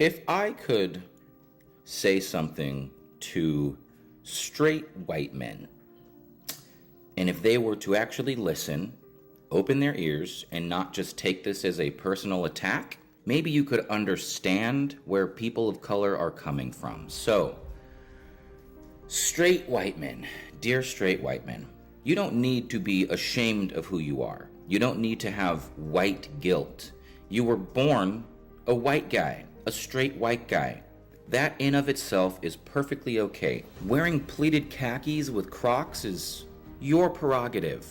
If I could say something to straight white men, and if they were to actually listen, open their ears, and not just take this as a personal attack, maybe you could understand where people of color are coming from. So, straight white men, dear straight white men, you don't need to be ashamed of who you are. You don't need to have white guilt. You were born a white guy, a straight white guy. That in of itself is perfectly okay. Wearing pleated khakis with Crocs is your prerogative.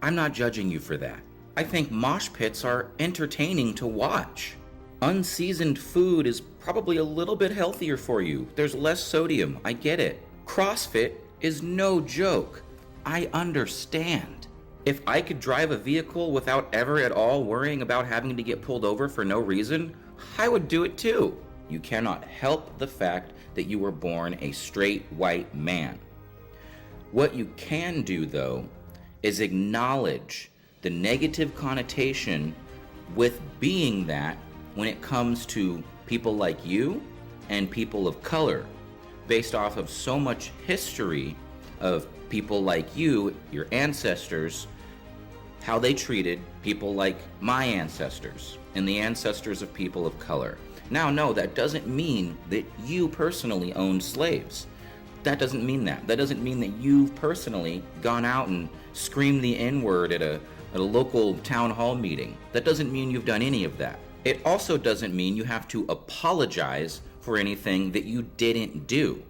I'm not judging you for that. I think mosh pits are entertaining to watch. Unseasoned food is probably a little bit healthier for you. There's less sodium, I get it. CrossFit is no joke. I understand. If I could drive a vehicle without ever at all worrying about having to get pulled over for no reason, I would do it too. You cannot help the fact that you were born a straight white man. What you can do, though, is acknowledge the negative connotation with being that when it comes to people like you and people of color, based off of so much history of people like you, your ancestors, how they treated people like my ancestors and the ancestors of people of color. Now, no, that doesn't mean that you personally owned slaves. That doesn't mean that. That doesn't mean that you've personally gone out and screamed the N-word at a local town hall meeting. That doesn't mean you've done any of that. It also doesn't mean you have to apologize for anything that you didn't do.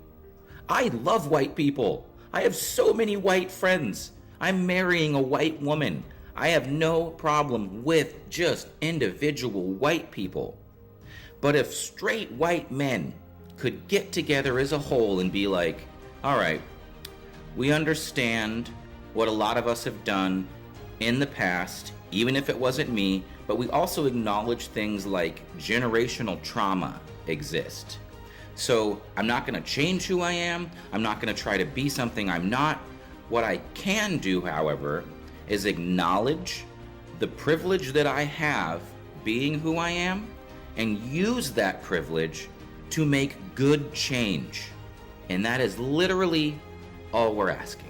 I love white people. I have so many white friends. I'm marrying a white woman. I have no problem with just individual white people. But if straight white men could get together as a whole and be like, all right, we understand what a lot of us have done in the past, even if it wasn't me, but we also acknowledge things like generational trauma exist. So I'm not going to change who I am. I'm not going to try to be something I'm not. What I can do, however, is acknowledge the privilege that I have being who I am and use that privilege to make good change. And that is literally all we're asking.